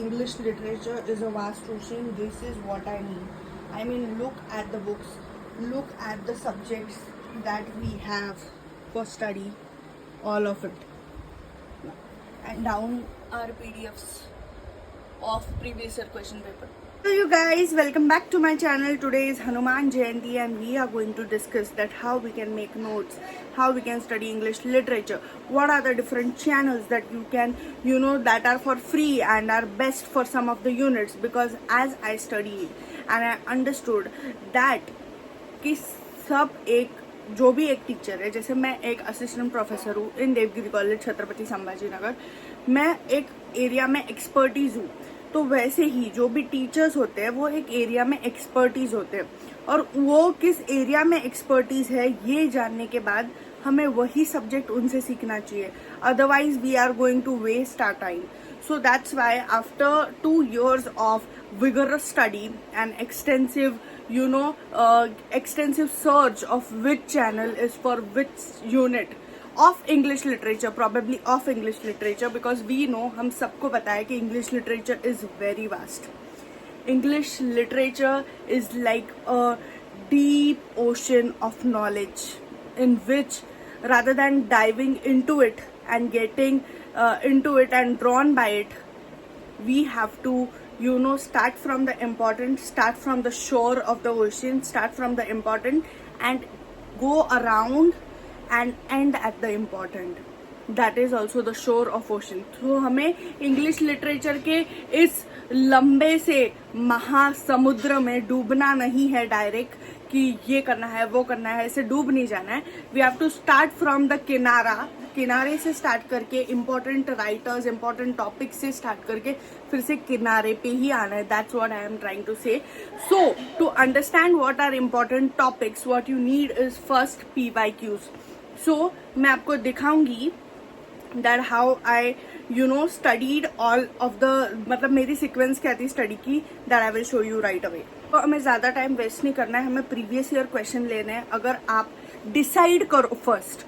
English literature is a vast ocean. This is what I mean. I mean, look at the books, look at the subjects that we have for study, all of it. And down are PDFs of previous year question paper. Hello you guys, welcome back to my channel. Today is Hanuman Jayanti and we are going to discuss that how we can make notes, how we can study English literature, what are the different channels that you can, that are for free and are best for some of the units, because as I studied and I understood that कि सब एक जो भी एक teacher है, जैसे मैं एक असिस्टेंट प्रोफेसर हूँ इन देवगिरी कॉलेज छत्रपति संभाजी नगर, मैं एक एरिया में एक्सपर्टीज हूँ, तो वैसे ही जो भी टीचर्स होते हैं वो एक एरिया में एक्सपर्टीज होते हैं, और वो किस एरिया में एक्सपर्टीज है ये जानने के बाद हमें वही सब्जेक्ट उनसे सीखना चाहिए, otherwise we are going to waste our time. So that's why after 2 years of vigorous study and extensive search of which channel is for which unit of English literature, probably of English literature, because we know, हम सबको पता है कि English literature is very vast. English literature is like a deep ocean of knowledge in which, rather than diving into it and getting into it and drawn by it, we have to start from the important, start from the shore of the ocean, start from the important and go around and end at the important. That is also the shore of ocean. तो हमें English literature के इस लंबे से महासमुद्र में डूबना नहीं है direct कि ये करना है वो करना है, ऐसे डूब नहीं जाना है. We have to start from the किनारे से स्टार्ट करके इम्पोर्टेंट राइटर्स, इम्पोर्टेंट टॉपिक से स्टार्ट करके फिर से किनारे पे ही आना है. That's what I am trying to say. So to understand what are important topics, what you need is first PYQs. So मैं आपको दिखाऊंगी that how I studied all of the, मतलब मेरी सिक्वेंस क्या थी स्टडी की, that I will show you right away. तो हमें ज्यादा टाइम वेस्ट नहीं करना है, हमें प्रीवियस ईयर क्वेश्चन लेने हैं. अगर आप डिसाइड करो फर्स्ट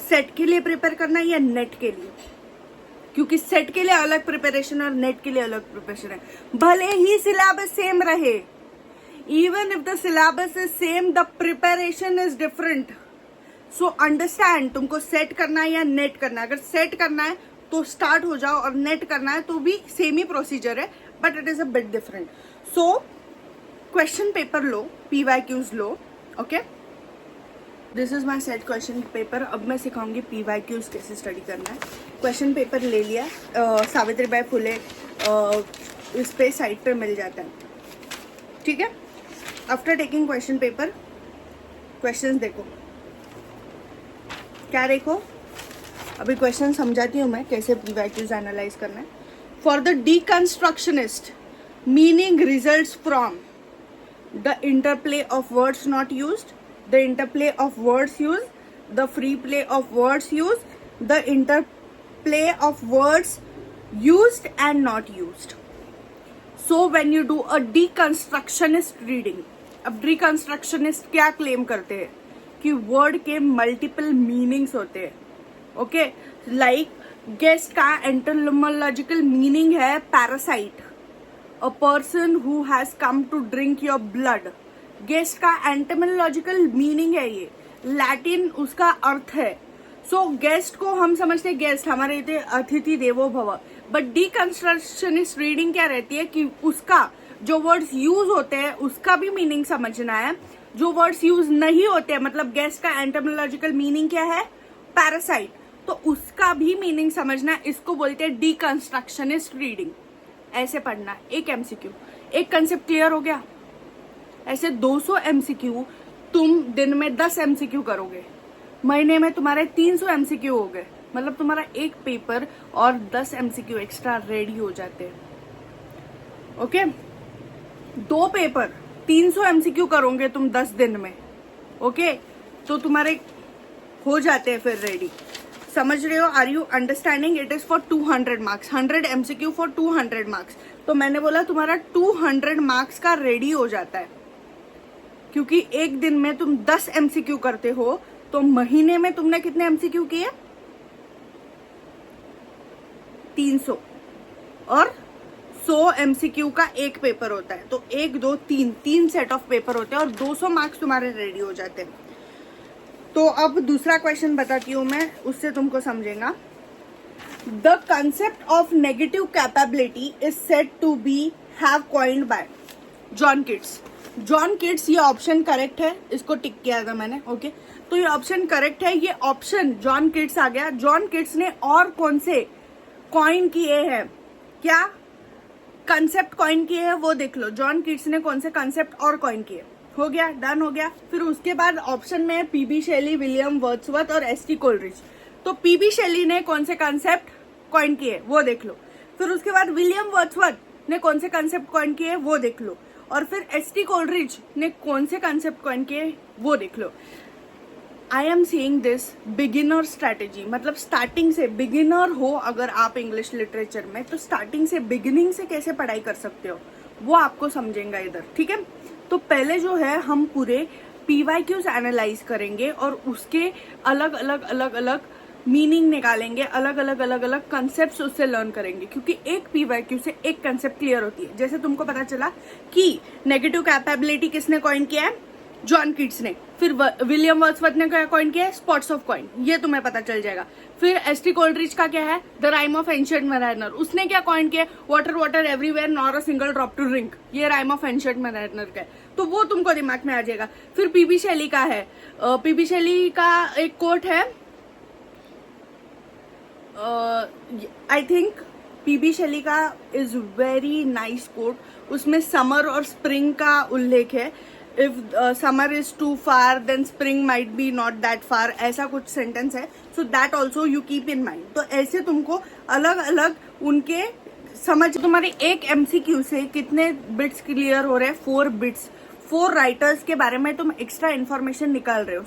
सेट के लिए प्रिपेयर करना है या नेट के लिए, क्योंकि सेट के लिए अलग प्रिपरेशन और नेट के लिए अलग प्रिपरेशन है. भले ही सिलेबस सेम रहे, even if the syllabus is same, the preparation is different. So understand, तुमको सेट करना है या नेट करना है. अगर सेट करना है तो स्टार्ट हो जाओ, और नेट करना है तो भी सेम ही प्रोसीजर है, but it is a bit different. So question paper low, PYQs low. Okay, this is my set question paper. अब मैं सिखाऊंगी PYQs कैसे स्टडी करना है. क्वेश्चन पेपर ले लिया, सावित्रीबाई फुले इस पे साइट पे मिल जाता है, ठीक है. After taking question paper, questions देखो. क्या देखो, अभी क्वेश्चन समझाती हूँ मैं कैसे PYQs एनालाइज करना है. For the deconstructionist, meaning results from the interplay of words not used, the interplay of words used, the free play of words used, the interplay of words used and not used. So when you do a deconstructionist reading, अब deconstructionist क्या claim करते हैं कि word के multiple meanings होते हैं. Okay, like guest का etymological meaning है parasite, a person who has come to drink your blood. Guest का एंटोमोलॉजिकल मीनिंग है, ये लैटिन उसका अर्थ है. सो गेस्ट को हम समझते हैं गेस्ट, हमारे इतने अतिथि देवो भव. बट डीकंस्ट्रक्शनिस्ट रीडिंग क्या रहती है कि उसका जो वर्ड्स यूज होते हैं उसका भी मीनिंग समझना है. जो वर्ड्स यूज नहीं होते हैं, मतलब गेस्ट का एंटोमोलॉजिकल मीनिंग क्या है, पैरासाइट, तो उसका भी मीनिंग समझना है. इसको बोलते हैं डीकंस्ट्रक्शनिस्ट रीडिंग. ऐसे पढ़ना, एक MCQ, एक कंसेप्ट क्लियर हो गया. ऐसे 200 MCQ तुम दिन में 10 MCQ करोगे, महीने में तुम्हारे 300 MCQ हो गए, मतलब तुम्हारा एक पेपर और 10 MCQ एक्स्ट्रा रेडी हो जाते हैं. ओके, 2 पेपर 300 MCQ करोगे तुम 10 दिन में. ओके, तो तुम्हारे हो जाते हैं फिर रेडी. समझ रहे हो? Are you understanding? It is for 200 marks, 100 MCQ for 200 marks. तो मैंने बोला तुम्हारा 200 मार्क्स का रेडी हो जाता है, क्योंकि एक दिन में तुम 10 MCQ करते हो, तो महीने में तुमने कितने MCQ किए, 300. और 100 MCQ का एक पेपर होता है, तो 1 2 3 3 सेट ऑफ पेपर होते हैं और 200 मार्क्स तुम्हारे रेडी हो जाते हैं। तो अब दूसरा क्वेश्चन बताती हूँ मैं, उससे तुमको समझेगा। The concept of negative capability is said to be have coined by John Keats. John Keats, ये ऑप्शन करेक्ट है, इसको टिक किया था मैंने, ओके। तो ये ऑप्शन करेक्ट है, ये ऑप्शन जॉन कीट्स आ गया। जॉन कीट्स ने और कौन से कॉइन किए हैं, क्या कंसेप्ट कॉइन किए हैं वो देख लो। जॉन कीट्स ने कौन से कंसेप्ट और कॉइन किए, हो गया, डन हो गया। फिर उसके बाद ऑप्शन में है पीबी शेली, विलियम वर्ड्सवर्थ और एसटी कोलरिज। तो पीबी शेली ने कौन से कंसेप्ट कॉइन किए वो देख लो। फिर उसके बाद विलियम वर्ड्सवर्थ ने कौन से कंसेप्ट कॉइन किए वो देख लो। और फिर एसटी कोलरिज ने कौन से कंसेप्ट कॉइन किए वो देख लो। I am seeing this beginner strategy, मतलब स्टार्टिंग से बिगिनर हो अगर आप इंग्लिश लिटरेचर में, तो स्टार्टिंग से बिगिनिंग से कैसे पढ़ाई कर सकते हो वो आपको समझेंगे इधर, ठीक है। तो पहले जो है हम पूरे PYQs एनालाइज करेंगे और उसके अलग अलग मीनिंग निकालेंगे, अलग अलग कंसेप्ट उससे लर्न करेंगे, क्योंकि एक PYQ से एक कंसेप्ट क्लियर होती है। जैसे तुमको पता चला कि नेगेटिव कैपेबिलिटी किसने कॉइन किया है, जॉन कीट्स ने। फिर विलियम वर्ड्सवर्थ ने क्या कॉइन किया है, स्पॉट्स ऑफ कॉइन, ये तुम्हें पता चल जाएगा। फिर एसटी कोलरिज का क्या है, the rime of ancient mariner, उसने क्या कॉइन किया, water water everywhere nor a single drop to drink, ये राइम ऑफ एंशिएंट मैराइनर का है, तो वो तुमको दिमाग में आ जाएगा। फिर पीबी शेली का है, पीबी शेली का एक कोट है, आई थिंक पीबी शेली का इज वेरी नाइस कोट, उसमें समर और स्प्रिंग का उल्लेख है। If summer is too far then spring might be not that far, ऐसा कुछ सेंटेंस है। So that also you keep in mind. तो ऐसे तुमको अलग अलग उनके समझ, तुम्हारे एक MCQ से कितने बिट्स क्लियर हो रहे हैं, 4 बिट्स। 4 राइटर्स के बारे में तुम एक्स्ट्रा इन्फॉर्मेशन निकाल रहे हो।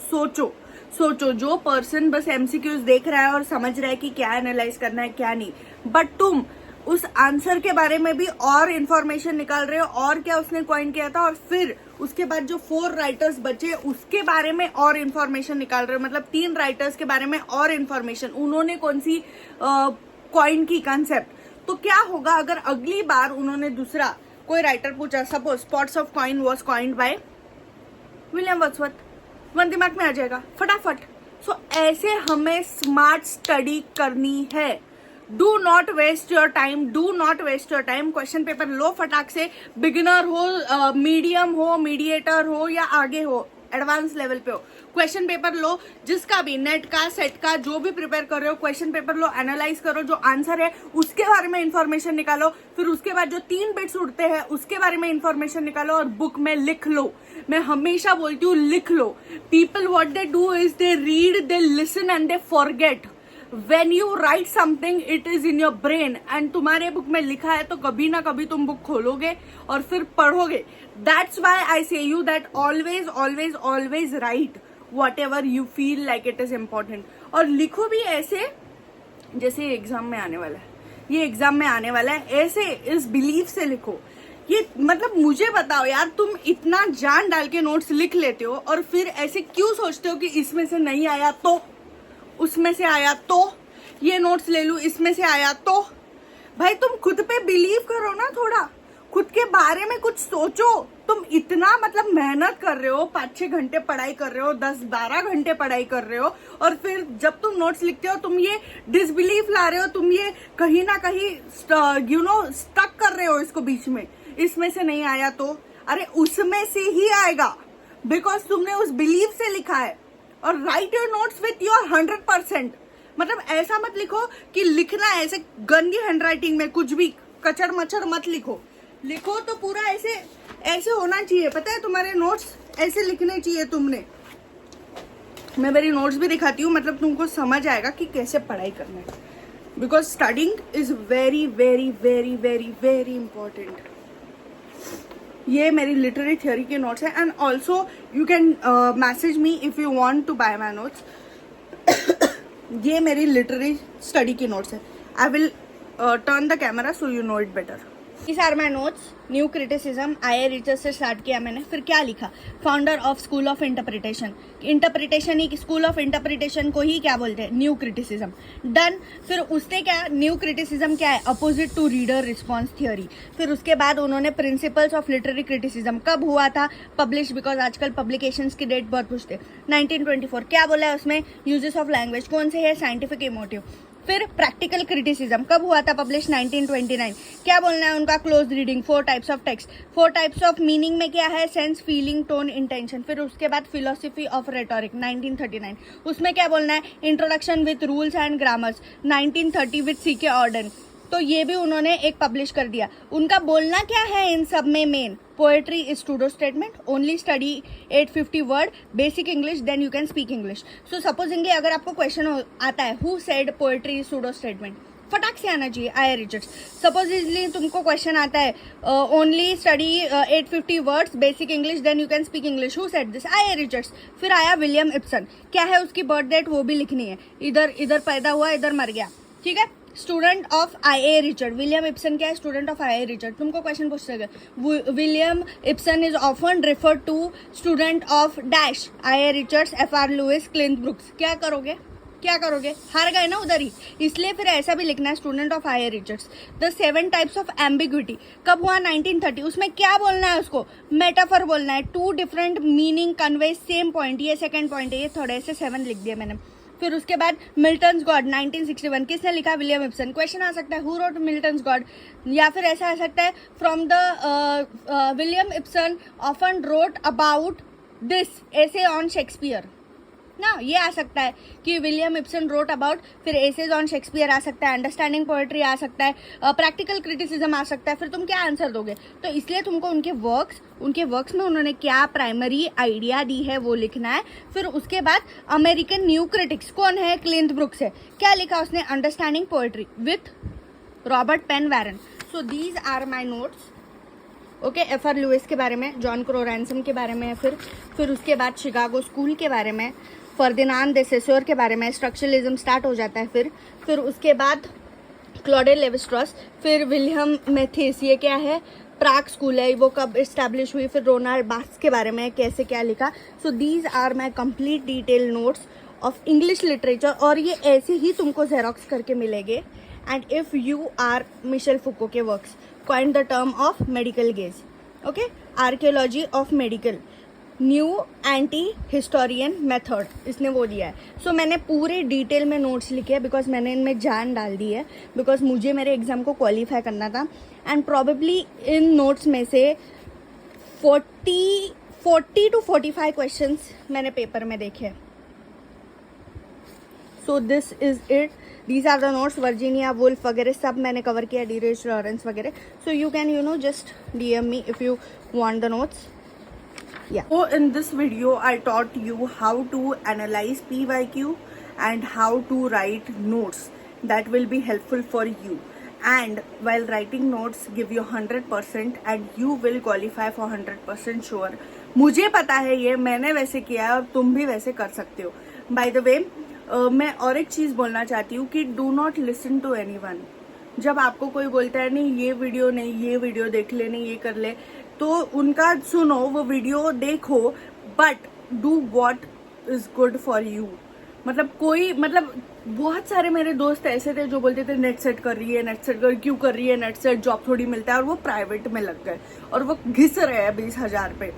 सोचो जो पर्सन बस MCQs देख रहा है और समझ रहा है कि क्या एनालाइज करना है क्या नहीं, बट तुम उस आंसर के बारे में भी और इन्फॉर्मेशन निकाल रहे हो, और क्या उसने कॉइन किया था, और फिर उसके बाद जो 4 राइटर्स बचे उसके बारे में और इन्फॉर्मेशन निकाल रहे हो, मतलब 3 राइटर्स के बारे में और इन्फॉर्मेशन, उन्होंने कौन सी कॉइन की कंसेप्ट। तो क्या होगा अगर अगली बार उन्होंने दूसरा कोई राइटर पूछा, suppose spots of coin was coined by William Wordsworth, one दिमाग में आ जाएगा फटाफट। सो ऐसे हमें स्मार्ट स्टडी करनी है। Do not waste your time, do not waste your time. Question paper लो फटाक से, बिगिनर हो, मीडियम हो, मीडिएटर हो या आगे हो, एडवांस लेवल पे हो, क्वेश्चन पेपर लो, जिसका भी नेट का सेट का जो भी प्रिपेयर कर रहे हो, क्वेश्चन पेपर लो, एनालाइज करो, जो आंसर है उसके बारे में इंफॉर्मेशन निकालो। फिर उसके बाद जो 3 बिट्स उड़ते हैं उसके बारे में इंफॉर्मेशन निकालो और बुक में लिख लो। मैं हमेशा बोलती हूँ लिख लो। People what they do is they read, they listen and they forget. When you write something, it is in your brain, and तुम्हारे बुक में लिखा है तो कभी ना कभी तुम बुक खोलोगे और फिर पढ़ोगे। That's why I say you that always write whatever you feel like it is important, और लिखो भी ऐसे जैसे एग्जाम में आने वाला है, ये एग्जाम में आने वाला है, ऐसे इस बिलीफ से लिखो। ये मतलब मुझे बताओ यार, तुम इतना जान डाल के नोट्स लिख लेते हो और फिर ऐसे क्यों सोचते हो कि इसमें से नहीं आया तो, उसमें से आया तो, ये नोट्स ले लूं, इसमें से आया तो। भाई तुम खुद पे बिलीव करो ना, थोड़ा खुद के बारे में कुछ सोचो। तुम इतना मतलब मेहनत कर रहे हो, 5-6 घंटे पढ़ाई कर रहे हो, 10-12 घंटे पढ़ाई कर रहे हो, और फिर जब तुम नोट्स लिखते हो तुम ये डिसबिलीफ ला रहे हो, तुम ये कहीं ना कहीं स्टक कर रहे हो इसको बीच में, इसमें से नहीं आया तो। अरे उसमें से ही आएगा, बिकॉज तुमने उस बिलीव से लिखा है। और right your notes with your 100%। मतलब ऐसा मत लिखो कि लिखना है ऐसे गंदी हैंडराइटिंग में, कुछ भी कचड़ मचड़ मत लिखो। लिखो तो पूरा ऐसे होना चाहिए, पता है, तुम्हारे नोट्स ऐसे लिखने चाहिए तुमने। मैं मेरी नोट्स भी दिखाती हूँ, मतलब तुमको समझ आएगा कि कैसे पढ़ाई करना है, because studying is very very very very very important. ये मेरी लिटरेरी थियोरी के नोट्स है, and also you can message me if you want to buy my notes. ये मेरी लिटरेरी स्टडी की नोट्स है। I will turn the camera so you know it better. These are my notes. New criticism I Richard से start किया मैंने. फिर क्या लिखा? Founder of school of interpretation. Interpretation ही, स्कूल ऑफ इंटरप्रिटेशन को ही क्या बोलते हैं? New criticism. डन. फिर उसने क्या, न्यू क्रिटिसिज्म क्या है? Opposite to reader response theory. फिर उसके बाद उन्होंने प्रिंसिपल्स ऑफ लिटरेरी क्रिटिसिज्म, कब हुआ था पब्लिश, बिकॉज आजकल पब्लिकेशंस की डेट बहुत पूछते. 1924. क्या बोला है उसमें? यूजेस ऑफ लैंग्वेज कौन से है? Scientific emotive. फिर प्रैक्टिकल क्रिटिसिज्म कब हुआ था पब्लिश? 1929. क्या बोलना है उनका? Close reading, 4 types of text. 4 types of meaning में क्या है? Sense, feeling, tone, intention. फिर उसके बाद फिलोसफी ऑफ रेटोरिक 1939. उसमें क्या बोलना है? Introduction with rules and grammars 1930 with CK Ogden. तो ये भी उन्होंने एक पब्लिश कर दिया. उनका बोलना क्या है इन सब में? Main poetry is pseudo statement. Only study 850 word basic English, then you can speak English. So supposingly अगर आपको क्वेश्चन आता है who said poetry is pseudo statement, फटाक से आना चाहिए आई रिचर्ड्स. सपोजिंगली तुमको क्वेश्चन आता है only study 850 words basic English, then you can speak English, who said this? I Richards. फिर आया विलियम इब्सन. क्या है उसकी बर्थ डेट? वो भी लिखनी है. इधर पैदा हुआ, इधर मर गया. ठीक है. Student of I A Richard. William Empson क्या है? Student of I A Richard. तुमको क्वेश्चन पूछ सके, William Empson is often referred to student of dash I A Richards, F R Leavis, Cleanth Brooks. क्या करोगे? क्या करोगे? हार गए ना उधर ही. इसलिए फिर ऐसा भी लिखना है, student of I A Richards. The 7 types of ambiguity कब हुआ? 1930. उसमें क्या बोलना है उसको? मेटाफर बोलना है. 2 different meaning convey same point. ये सेकंड पॉइंट है, ये थर्ड है. ऐसे 7 लिख दिया मैंने. फिर उसके बाद मिल्टन्स गॉड 1961. किसने लिखा? William Ibsen. क्वेश्चन आ सकता है हु रोट मिल्टन्स गॉड, या फिर ऐसा आ सकता है from the William Ibsen often wrote about this essay on Shakespeare ना. ये आ सकता है कि विलियम इब्सन रोट अबाउट. फिर एसेज ऑन शेक्सपियर आ सकता है. अंडरस्टैंडिंग पोएट्री आ सकता है. प्रैक्टिकल क्रिटिसिज्म आ सकता है. फिर तुम क्या आंसर दोगे? तो इसलिए तुमको उनके वर्क्स में उन्होंने क्या प्राइमरी आइडिया दी है वो लिखना है. फिर उसके बाद अमेरिकन न्यू क्रिटिक्स कौन है? क्लिंट ब्रुक्स है. क्या लिखा उसने? Understanding poetry with Robert Penn Warren. So these are my notes. Okay. F R Leavis के बारे में, जॉन क्रो रैनसम के बारे में, फिर उसके बाद शिकागो स्कूल के बारे में, फर्दिनांड दे सेसोर के बारे में, स्ट्रक्चरलिज्म स्टार्ट हो जाता है. फिर उसके बाद क्लॉडे लेवी-स्ट्रॉस, फिर विलियम मेथिस. ये क्या है? प्राग स्कूल है, वो कब इस्टेब्लिश हुई. फिर रोनाल्ड बार्थ्स के बारे में कैसे क्या लिखा. So these are my complete detail notes of English literature. और ये ऐसे ही तुमको जेरोक्स करके मिलेंगे. And if you are Michel Foucault के works, coined the term of medical gaze. Okay. Archaeology of medical, new anti historian method, इसने वो दिया है. सो मैंने पूरे डिटेल में नोट्स लिखे हैं बिकॉज मैंने इनमें जान डाल दी है, बिकॉज मुझे मेरे एग्जाम को क्वालिफाई करना था. एंड प्रॉबेबली इन नोट्स में से 40 to 45 क्वेश्चंस मैंने पेपर में देखे. So this is it. These are the notes. Virginia Woolf वगैरह सब मैंने कवर किया, डी.एच. लॉरेंस वगैरह. So you can just DM me if you want the notes. Yeah. So in this video, I taught you how to analyze PYQ and how to write notes that will be helpful for you. And while writing notes, give you 100% and you will qualify for 100% sure. मुझे पता है ये, मैंने वैसे किया है और तुम भी वैसे कर सकते हो. By the way, मैं और एक चीज बोलना चाहती हूँ कि do not listen to anyone. जब आपको कोई बोलता है नहीं ये वीडियो देख ले, नहीं ये कर ले, तो उनका सुनो, वो वीडियो देखो, but do what is good for you. मतलब बहुत सारे मेरे दोस्त ऐसे थे जो बोलते थे नेट सेट कर रही है, नेट सेट क्यों कर रही है, नेट सेट जॉब थोड़ी मिलता है, और वो प्राइवेट में लग गए और वो घिस रहे हैं 20,000 पे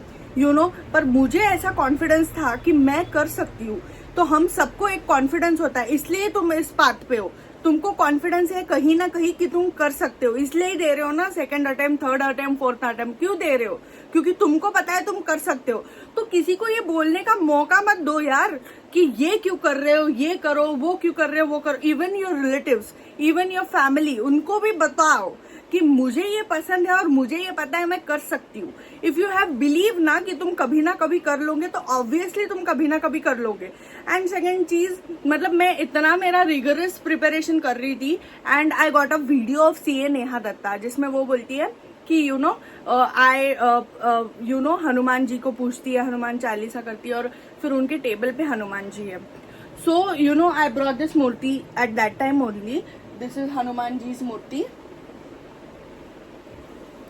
पर मुझे ऐसा कॉन्फिडेंस था कि मैं कर सकती हूँ. तो हम सबको एक कॉन्फिडेंस होता है, इसलिए तुम इस पाथ पे हो. तुमको कॉन्फिडेंस है कहीं ना कहीं कि तुम कर सकते हो, इसलिए ही दे रहे हो ना. 2nd attempt, 3rd attempt, 4th attempt क्यों दे रहे हो? क्योंकि तुमको पता है तुम कर सकते हो. तो किसी को ये बोलने का मौका मत दो यार कि ये क्यों कर रहे हो, ये करो, वो क्यों कर रहे हो, वो करो. Even your relatives, even your family, उनको भी बताओ कि मुझे ये पसंद है और मुझे ये पता है मैं कर सकती हूँ. इफ यू हैव बिलीव ना कि तुम कभी ना कभी कर लोगे, तो ऑब्वियसली तुम कभी ना कभी कर लोगे. एंड सेकेंड चीज, मैं इतना मेरा रिगरस प्रिपरेशन कर रही थी and I got a video of CA Neha Datta, जिसमें वो बोलती है कि हनुमान जी को पूछती है, हनुमान चालीसा करती है और फिर उनके टेबल पे हनुमान जी है. So I brought this murti at that time only. This is Hanuman ji's murti.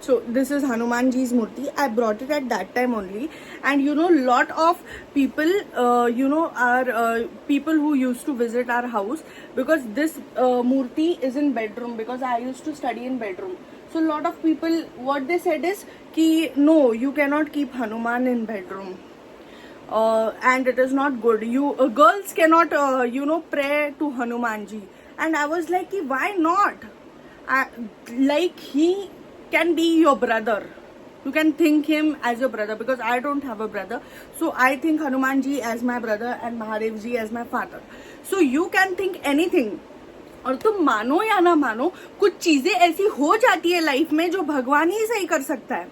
So this is Hanuman Ji's murti. I brought it at that time only, and lot of people are people who used to visit our house because this murti is in bedroom, because I used to study in bedroom. So a lot of people, what they said is ki no, you cannot keep Hanuman in bedroom, and it is not good. You girls cannot pray to Hanuman Ji. And I was like, why not? Like, he can be your brother. You can think him as your brother, because I don't have a brother. So I think Hanuman Ji as my brother and Mahadev Ji as my father. So you can think anything. और तुम मानो या ना मानो, कुछ चीजें ऐसी हो जाती है लाइफ में जो भगवान ही सही कर सकता है.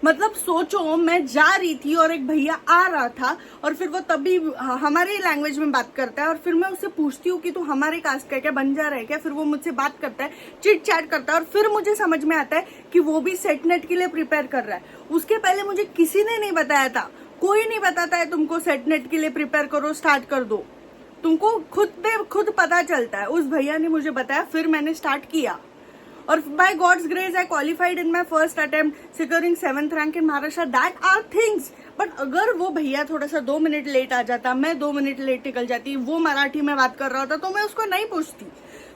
मतलब सोचो, मैं जा रही थी और एक भैया आ रहा था, और फिर वो तभी हमारे लैंग्वेज में बात करता है, और फिर मैं उससे पूछती हूँ कि तू हमारे कास्ट का क्या, बन जा रहा है क्या. फिर वो मुझसे बात करता है, चिट चैट करता है, और फिर मुझे समझ में आता है कि वो भी सेट नेट के लिए प्रिपेयर कर रहा है. उसके पहले मुझे किसी ने नहीं बताया था. कोई नहीं बताता है तुमको सेट नेट के लिए प्रिपेयर करो, स्टार्ट कर दो. तुमको खुद पता चलता है. उस भैया ने मुझे बताया, फिर मैंने स्टार्ट किया, और by God's grace I qualified in my first attempt, securing 7th rank in Maharashtra. That are things. But अगर वो भैया थोड़ा सा 2 मिनट लेट आ जाता, मैं 2 मिनट लेट निकल जाती, वो मराठी में बात कर रहा होता, तो मैं उसको नहीं पूछती.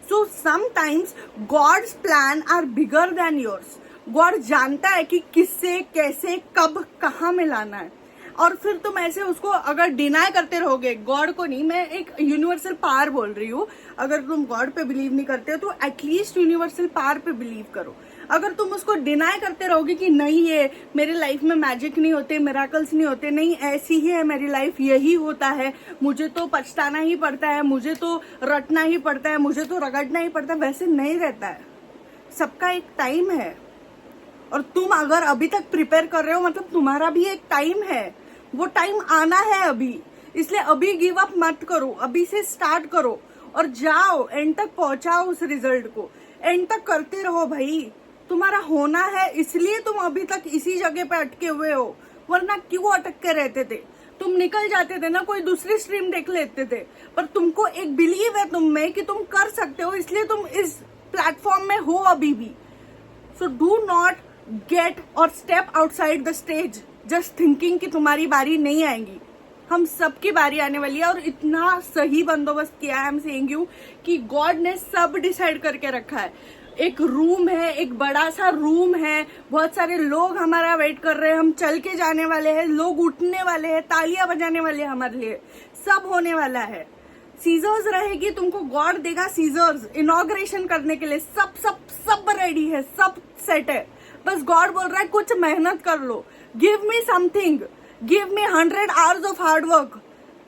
So sometimes God's plans are bigger than yours. God जानता है कि किससे, कैसे, कब, कहाँ मिलाना है. और फिर तुम ऐसे उसको अगर डिनाई करते रहोगे, गॉड को नहीं, मैं एक यूनिवर्सल पावर बोल रही हूँ. अगर तुम गॉड पे बिलीव नहीं करते हो तो एटलीस्ट यूनिवर्सल पावर पे बिलीव करो. अगर तुम उसको डिनाई करते रहोगे कि नहीं, ये मेरी लाइफ में मैजिक नहीं होते, मिराकल्स नहीं होते, नहीं ऐसी ही है मेरी लाइफ, यही होता है, मुझे तो पछताना ही पड़ता है, मुझे तो रटना ही पड़ता है, मुझे तो रगड़ना ही पड़ता है, वैसे नहीं रहता है. सबका एक टाइम है, और तुम अगर अभी तक प्रिपेयर कर रहे हो मतलब तुम्हारा भी एक टाइम है. वो टाइम आना है अभी, इसलिए अभी गिव अप मत करो. अभी से स्टार्ट करो और जाओ, एंड तक पहुंचाओ उस रिजल्ट को. एंड तक करते रहो भाई. तुम्हारा होना है, इसलिए तुम अभी तक इसी जगह पे अटके हुए हो. वरना क्यों अटक के रहते थे? तुम निकल जाते थे ना, कोई दूसरी स्ट्रीम देख लेते थे. पर तुमको एक बिलीव है तुम में कि तुम कर सकते हो, इसलिए तुम इस प्लेटफॉर्म में हो अभी भी. सो डू नॉट गेट और step outside the stage just thinking कि तुम्हारी बारी नहीं आएगी. हम सबकी बारी आने वाली है, और इतना सही बंदोबस्त किया है, आई एम सेइंग यू, कि गॉड ने सब डिसाइड करके रखा है. एक रूम है, एक बड़ा सा रूम है, बहुत सारे लोग हमारा वेट कर रहे हैं, हम चल के जाने वाले हैं, लोग उठने वाले हैं, तालियां बजाने वाले हैं हमारे लिए, सब होने वाला है. सीजर्स रहेगी, तुमको गॉड देगा सीजर्स इनॉग्रेशन करने के लिए. सब सब सब रेडी है, सब सेट है. बस गॉड बोल रहा है कुछ मेहनत कर लो. Give me something, give me 100 hours of hard work.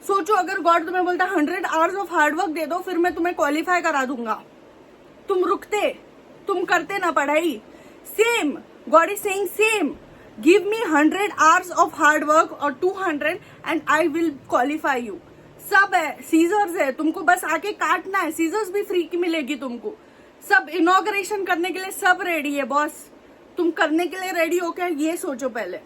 सोचो, अगर गॉड तुम्हें बोलता 100 hours ऑफ हार्ड वर्क दे दो, फिर मैं तुम्हें क्वालिफाई करा दूंगा. तुम रुकते, तुम करते ना पढ़ाई. Same God is saying same. Give me 100 hours of hard work और 200 and I will qualify you. सब है, सीजर्स है, तुमको बस आके काटना है. सीजर्स भी फ्री की मिलेगी तुमको. सब इनॉग्रेशन करने के लिए सब रेडी है बॉस. तुम करने के लिए रेडी हो क्या, ये सोचो पहले.